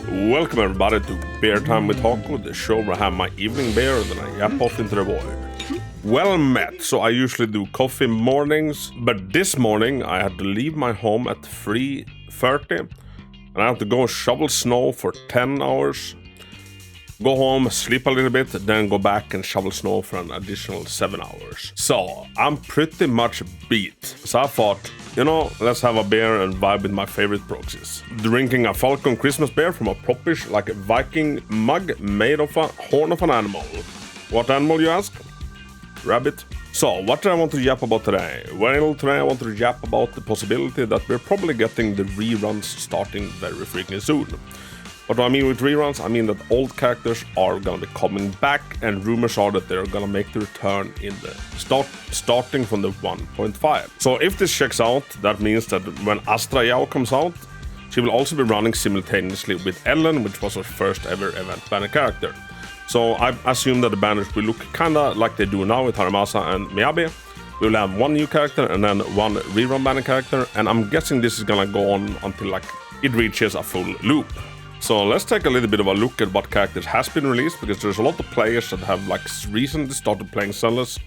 Welcome everybody to Beer Time with Hako, the show where I have my evening beer and then I yap off into the void. Well met, so I usually do coffee mornings, but this morning I had to leave my home at 3:30 and I have to go shovel snow for 10 hours, go home, sleep a little bit, then go back and shovel snow for an additional 7 hours. So I'm pretty much beat. So I thought, you know, let's have a beer and vibe with my favorite proxies. Drinking a Falcon Christmas beer from a propish, like a Viking mug made of a horn of an animal. What animal, you ask? Rabbit. So, what do I want to yap about today? Well, today I want to yap about the possibility that we're probably getting the reruns starting very freaking soon. What do I mean with reruns? I mean that old characters are gonna be coming back, and rumors are that they're gonna make the return in the starting from the 1.5. So if this checks out, that means that when Astra Yao comes out, she will also be running simultaneously with Ellen, which was her first ever event banner character. So I assume that the banners will look kinda like they do now with Harumasa and Miyabi. We will have one new character and then one rerun banner character, and I'm guessing this is gonna go on until like it reaches a full loop. So let's take a little bit of a look at what characters has been released, because there's a lot of players that have like recently started playing Zenless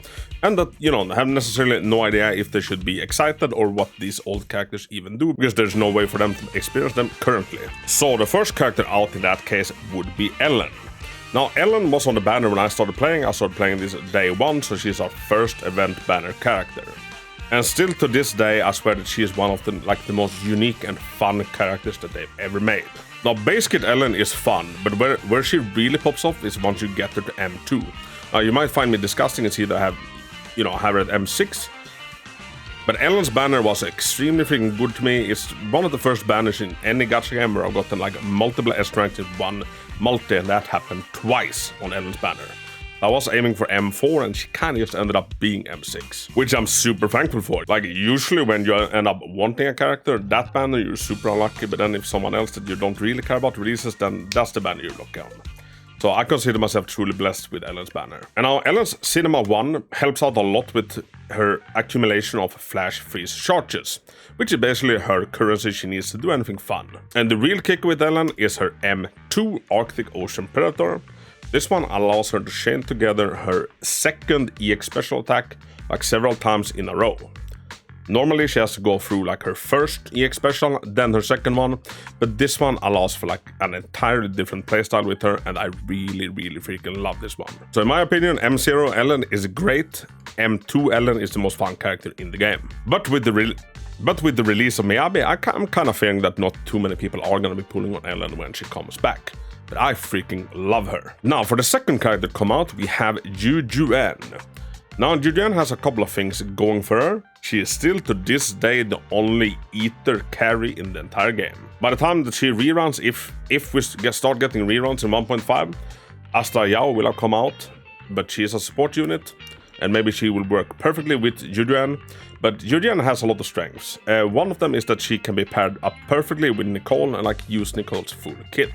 and that, you know, have necessarily no idea if they should be excited or what these old characters even do, because there's no way for them to experience them currently. So the first character out in that case would be Ellen. Now Ellen was on the banner when I started playing. I started playing this day one, so she's our first event banner character. And still to this day, I swear that she is one of the most unique and fun characters that they've ever made. Now, base kit Ellen is fun, but where she really pops off is once you get her to M2. You might find me disgusting and see that I have her at M6. But Ellen's banner was extremely freaking good to me. It's one of the first banners in any gacha game where I've gotten like multiple S ranks in one multi, and that happened twice on Ellen's banner. I was aiming for M4 and she kind of just ended up being M6, which I'm super thankful for. Like, usually when you end up wanting a character, that banner, you're super unlucky, but then if someone else that you don't really care about releases, then that's the banner you're lucky on. So I consider myself truly blessed with Ellen's banner. And now Ellen's Cinema 1 helps out a lot with her accumulation of flash freeze charges, which is basically her currency she needs to do anything fun. And the real kick with Ellen is her M2 Arctic Ocean Predator. This one allows her to chain together her second EX special attack like several times in a row. Normally she has to go through like her first EX special, then her second one, but this one allows for like an entirely different playstyle with her, and I really freaking love this one. So in my opinion, M0 Ellen is great, M2 Ellen is the most fun character in the game. But with the release of Miyabi, I'm kind of fearing that not too many people are going to be pulling on Ellen when she comes back. But I freaking love her. Now, for the second character to come out, we have Zhu Yuan. Now, Zhu Yuan has a couple of things going for her. She is still to this day the only Ether carry in the entire game. By the time that she reruns, if we start getting reruns in 1.5, Astra Yao will have come out, but she is a support unit, and maybe she will work perfectly with Zhu Yuan. But Zhu Yuan has a lot of strengths. One of them is that she can be paired up perfectly with Nicole and like use Nicole's full kit.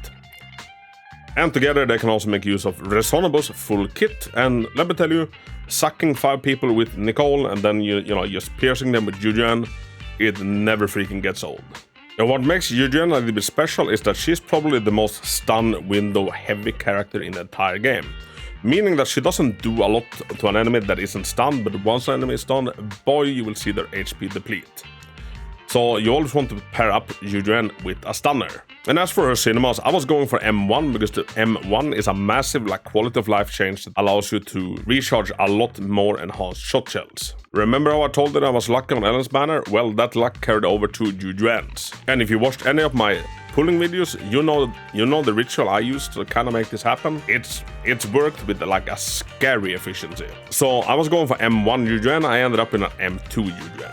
And together they can also make use of Resonabo's full kit, and let me tell you, sucking 5 people with Nicole and then you know just piercing them with Zhu Yuan, it never freaking gets old. And what makes Zhu Yuan a little bit special is that she's probably the most stun window heavy character in the entire game. Meaning that she doesn't do a lot to an enemy that isn't stunned, but once an enemy is stunned, boy, you will see their HP deplete. So you always want to pair up Zhu Yuan with a stunner. And as for her cinemas, I was going for M1 because the M1 is a massive like quality of life change that allows you to recharge a lot more enhanced shot shells. Remember how I told that I was lucky on Ellen's banner? Well, that luck carried over to Zhu Yuan's. And if you watched any of my pulling videos, you know the ritual I used to kind of make this happen. It's worked with like a scary efficiency. So I was going for M1 Zhu Yuan, I ended up in an M2 Zhu Yuan.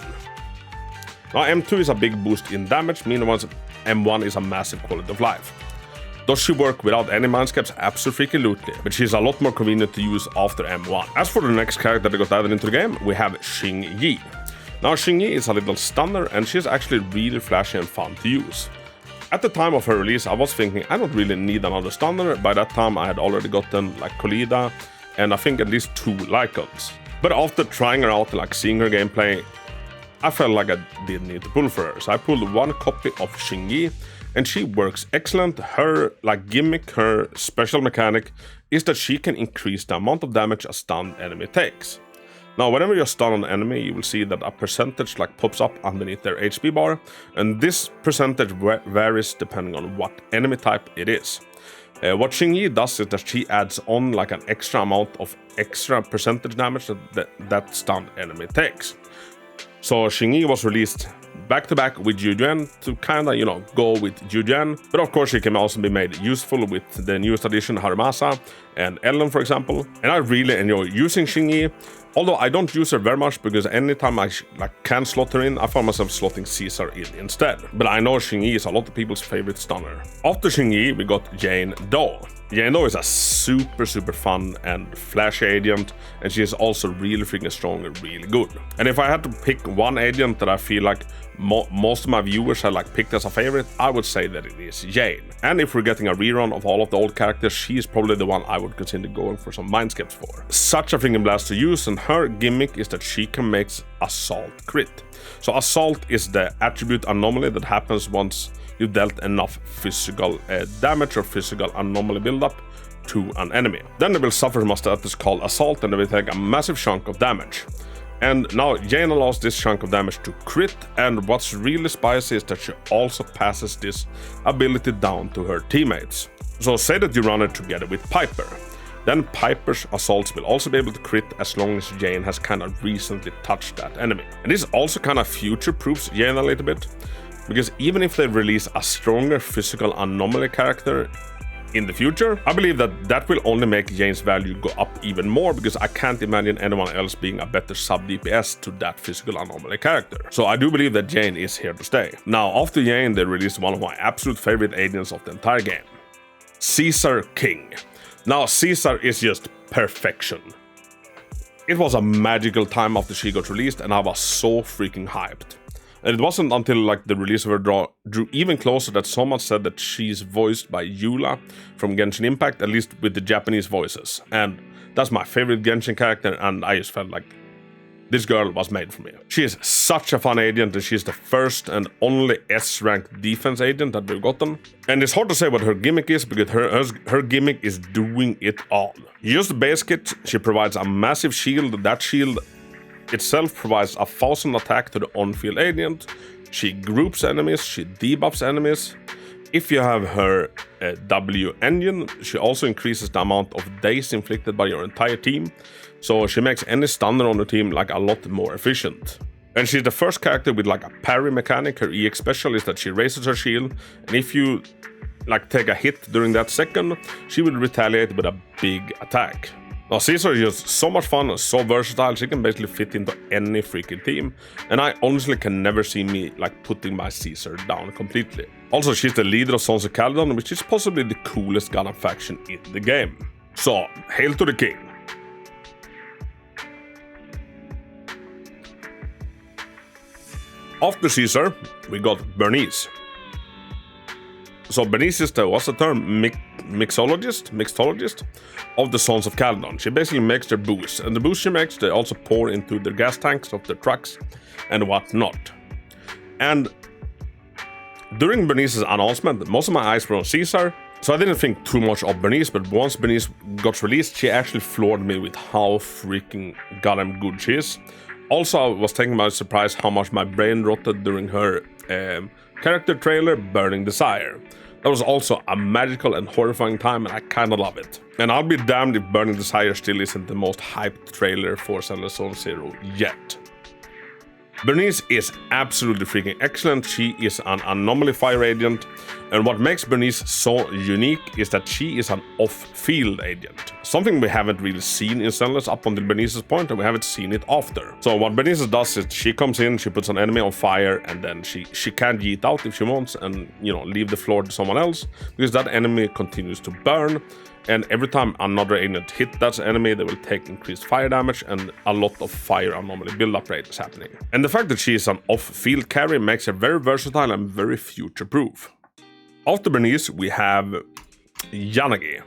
Now M2 is a big boost in damage, meanwhile M1 is a massive quality of life. Does she work without any mindscapes? Absolutely, but she's a lot more convenient to use after M1. As for the next character that got added into the game, we have Qingyi. Now Qingyi is a little stunner and she's actually really flashy and fun to use. At the time of her release, I was thinking I don't really need another stunner. By that time I had already gotten like Kolida and I think at least 2 Lycons. But after trying her out, like seeing her gameplay, I felt like I didn't need to pull for her, so I pulled one copy of Qingyi, and she works excellent. Her gimmick, her special mechanic, is that she can increase the amount of damage a stunned enemy takes. Now, whenever you stun an enemy, you will see that a percentage pops up underneath their HP bar, and this percentage varies depending on what enemy type it is. What Qingyi does is that she adds on an extra amount of extra percentage damage that stunned enemy takes. So Qingyi was released back-to-back with Zhu Yuan to go with Zhu Yuan, but of course she can also be made useful with the newest addition Harumasa and Wlll, for example. And I really enjoy using Qingyi, although I don't use her very much because anytime I can slot her in, I find myself slotting Caesar in instead. But I know Qingyi is a lot of people's favorite stunner. After Qingyi, we got Jane Doe. Jane Doe is a super fun and flashy agent, and she is also really freaking strong and really good. And if I had to pick one agent that I feel like most of my viewers have picked as a favorite, I would say that it is Jane. And if we're getting a rerun of all of the old characters, she is probably the one I would consider going for some mind skips for. Such a freaking blast to use, and her gimmick is that she can make Assault crit. So Assault is the attribute Anomaly that happens once you dealt enough physical damage or physical anomaly buildup to an enemy. Then they will suffer from a status called Assault, and they will take a massive chunk of damage. And now Jane allows this chunk of damage to crit, and what's really spicy is that she also passes this ability down to her teammates. So say that you run it together with Piper. Then Piper's assaults will also be able to crit as long as Jane has recently touched that enemy. And this also future-proofs Jane a little bit, because even if they release a stronger physical anomaly character in the future, I believe that will only make Jane's value go up even more, because I can't imagine anyone else being a better sub-DPS to that physical anomaly character. So I do believe that Jane is here to stay. Now, after Jane, they released one of my absolute favorite agents of the entire game, Caesar King. Now, Caesar is just perfection. It was a magical time after she got released, and I was so freaking hyped. And it wasn't until the release of her drew even closer that someone said that she's voiced by Wlll from Genshin Impact, at least with the Japanese voices. And that's my favorite Genshin character, and I just felt like this girl was made for me. She is such a fun agent, and she's the first and only S-ranked defense agent that we've gotten. And it's hard to say what her gimmick is, because her gimmick is doing it all. You use the base kit, she provides a massive shield. That shield itself provides 1000 attack to the on-field agent. She groups enemies, she debuffs enemies. If you have her W engine, she also increases the amount of days inflicted by your entire team. So she makes any stunner on the team a lot more efficient. And she's the first character with a parry mechanic. Her EX special is that she raises her shield, and if you take a hit during that second, she will retaliate with a big attack. Now, Caesar is just so much fun and so versatile, she can basically fit into any freaking team, and I honestly can never see me putting my Caesar down completely. Also, she's the leader of Sons of Caledon, which is possibly the coolest Gundam faction in the game. So, hail to the king! After Caesar, we got Burnice. So Burnice is what's the term? Mixologist of the Sons of Caledon. She basically makes their booze, and the booze she makes, they also pour into their gas tanks of their trucks and whatnot. And during Burnice's announcement, most of my eyes were on Caesar, so I didn't think too much of Burnice, but once Burnice got released, she actually floored me with how freaking goddamn good she is. Also, I was taken by surprise how much my brain rotted during her character trailer, Burning Desire. That was also a magical and horrifying time, and I kinda love it. And I'll be damned if Burning Desire still isn't the most hyped trailer for Zenless Zone Zero yet. Burnice is absolutely freaking excellent. She is an anomaly fire agent, and what makes Burnice so unique is that she is an off-field agent. Something we haven't really seen in Zenless up until Burnice's point, and we haven't seen it after. So what Burnice does is she comes in, she puts an enemy on fire, and then she can yeet out if she wants and, leave the floor to someone else, because that enemy continues to burn. And every time another agent hits that enemy, they will take increased fire damage, and a lot of fire anomaly build-up rate is happening. And the fact that she is an off-field carry makes her very versatile and very future-proof. After Burnice, we have Yanagi.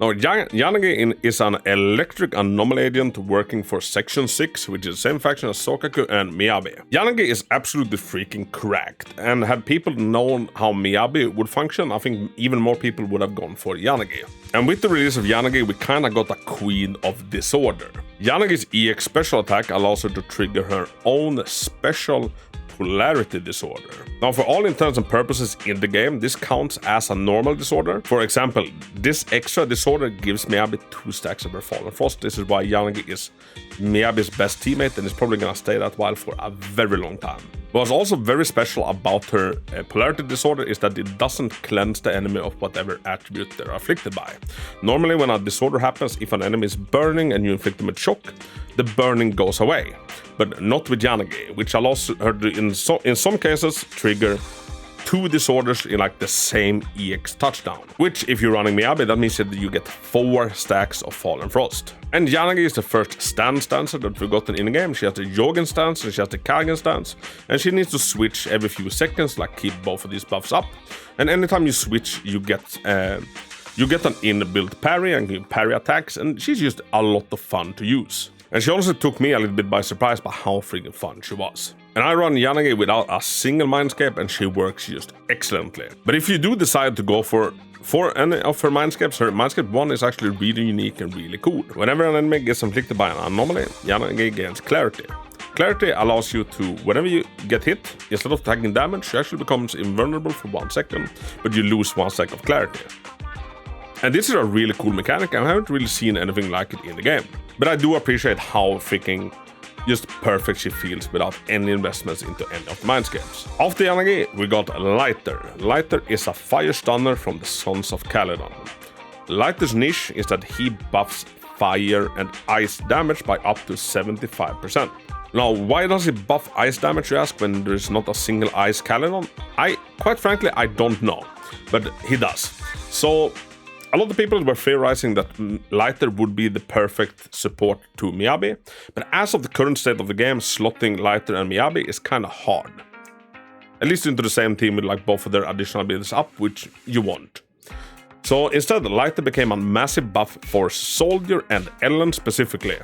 Now, Yanagi is an electric anomaly agent working for Section 6, which is the same faction as Sokaku and Miyabi. Yanagi is absolutely freaking cracked, and had people known how Miyabi would function, I think even more people would have gone for Yanagi. And with the release of Yanagi, we kinda got a queen of disorder. Yanagi's EX special attack allows her to trigger her own special polarity disorder. Now, for all intents and purposes in the game, this counts as a normal disorder. For example, this extra disorder gives Miyabi 2 stacks of her Fallen Frost. This is why Yanagi is Miyabi's best teammate and is probably gonna stay that while for a very long time. What's also very special about her polarity disorder is that it doesn't cleanse the enemy of whatever attribute they're afflicted by. Normally, when a disorder happens, if an enemy is burning and you inflict them with shock, the burning goes away. But not with Yanagi, which allows her to, in some cases, trigger 2 disorders in like the same EX touchdown. Which, if you're running Miyabi, that means that you get 4 stacks of Fallen Frost. And Yanagi is the first stancer that we've gotten in the game. She has the Yogen stance and she has the Kagen stance. And she needs to switch every few seconds, like keep both of these buffs up. And anytime you switch, you get an inbuilt parry and you parry attacks, and she's just a lot of fun to use. And she also took me a little bit by surprise by how freaking fun she was. And I run Yanagi without a single mindscape and she works just excellently. But if you do decide to go for any of her mindscapes 1 is actually really unique and really cool. Whenever an enemy gets inflicted by an anomaly, Yanagi gains clarity. Clarity allows you to, whenever you get hit, instead of taking damage, she actually becomes invulnerable for 1 second, but you lose 1 second of clarity. And this is a really cool mechanic, and I haven't really seen anything like it in the game. But I do appreciate how freaking just perfect she feels without any investments into any of the mindscapes. After Yanagi, we got Lighter. Lighter is a fire stunner from the Sons of Caledon. Lighter's niche is that he buffs fire and ice damage by up to 75%. Now, why does he buff ice damage, you ask, when there's not a single ice Caledon? Quite frankly, I don't know, but he does. So, a lot of people were theorizing that Lighter would be the perfect support to Miyabi, but as of the current state of the game, slotting Lighter and Miyabi is kinda hard. At least into the same team with like both of their additional abilities up, which you want. So instead, Lighter became a massive buff for Soldier and Ellen specifically.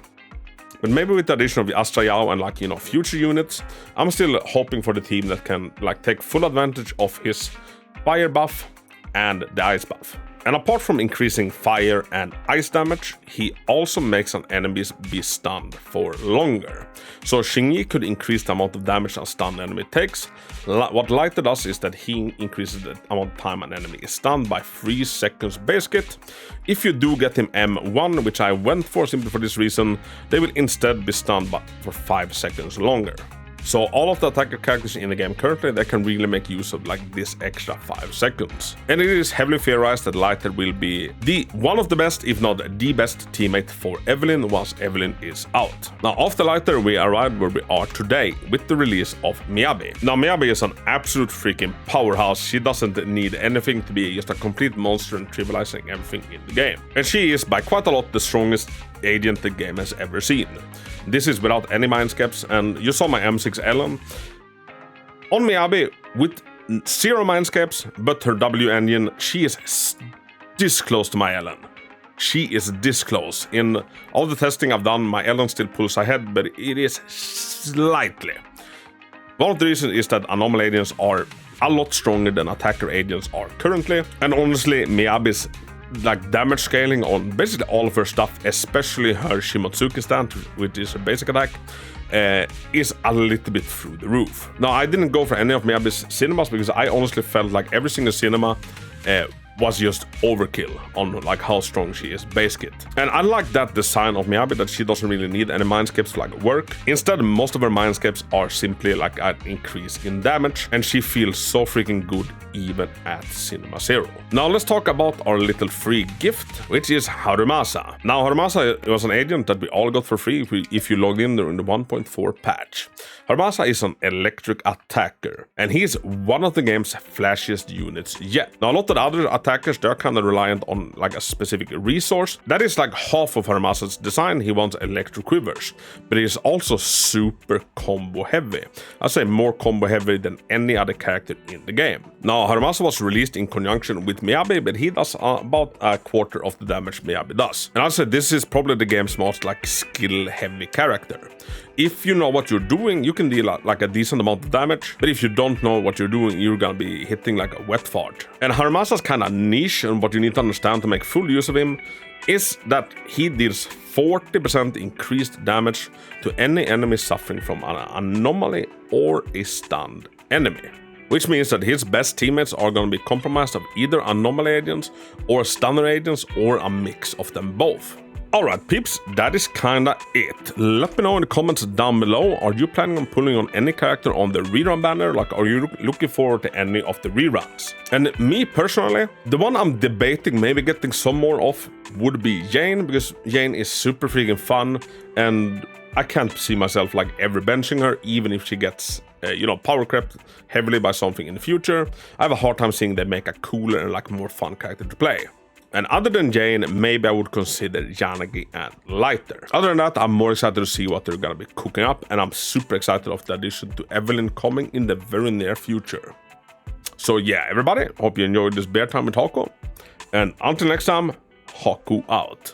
But maybe with the addition of the Astra Yao and like, future units, I'm still hoping for the team that can like take full advantage of his fire buff and the ice buff. And apart from increasing fire and ice damage, he also makes an enemies be stunned for longer. So Qingyi could increase the amount of damage a stunned enemy takes. What Lighter does is that he increases the amount of time an enemy is stunned by 3 seconds base kit. If you do get him M1, which I went for simply for this reason, they will instead be stunned for 5 seconds longer. So all of the attacker characters in the game currently, they can really make use of like this extra 5 seconds. And it is heavily theorized that Lighter will be one of the best, if not the best teammate for Evelyn once Evelyn is out. Now after Lighter, we arrived where we are today with the release of Miyabi. Now Miyabi is an absolute freaking powerhouse. She doesn't need anything to be just a complete monster and trivializing everything in the game. And she is by quite a lot the strongest agent the game has ever seen. This is without any mindscapes, and you saw my M6 Ellen. On Miyabi, with 0 mindscapes, but her W engine, she is this close to my Ellen. She is this close. In all the testing I've done, my Ellen still pulls ahead, but it is slightly. One of the reasons is that Anomaly agents are a lot stronger than attacker agents are currently, and honestly, Miyabi's like damage scaling on basically all of her stuff, especially her Shimotsuki stand, which is her basic attack, is a little bit through the roof. Now, I didn't go for any of Miyabi's cinemas because I honestly felt like every single cinema was just overkill on like how strong she is base kit. And I like that design of Miyabi, that she doesn't really need any mindscapes to like work. Instead, most of her mindscapes are simply like an increase in damage, and she feels so freaking good even at Cinema 0. Now let's talk about our little free gift, which is Harumasa. Now Harumasa was an agent that we all got for free if you logged in during the 1.4 patch. Harumasa is an electric attacker, and he's one of the game's flashiest units yet. Now, a lot of the other attackers, they're kind of reliant on like a specific resource. That is like half of Harumasa's design. He wants electric quivers, but he's also super combo heavy. I'd say more combo heavy than any other character in the game. Now, Harumasa was released in conjunction with Miyabi, but he does about a quarter of the damage Miyabi does. And I'd say this is probably the game's most like skill-heavy character. If you know what you're doing, you can deal like a decent amount of damage, but if you don't know what you're doing, you're gonna be hitting like a wet fart. And Harumasa's kind of niche, and what you need to understand to make full use of him is that he deals 40% increased damage to any enemy suffering from an anomaly or a stunned enemy. Which means that his best teammates are going to be compromised of either anomaly agents or stunner agents or a mix of them both. Alright peeps, that is kinda it. Let me know in the comments down below, are you planning on pulling on any character on the rerun banner? Like, are you looking forward to any of the reruns? And me personally, the one I'm debating maybe getting some more of would be Jane, because Jane is super freaking fun, and I can't see myself like ever benching her, even if she gets power crept heavily by something in the future. I have a hard time seeing they make a cooler and like more fun character to play. And other than Jane, maybe I would consider Yanagi and Lighter. Other than that, I'm more excited to see what they're gonna be cooking up, and I'm super excited of the addition to Wlll coming in the very near future. So yeah, everybody, hope you enjoyed this bear time with Hako, and until next time, Hako out.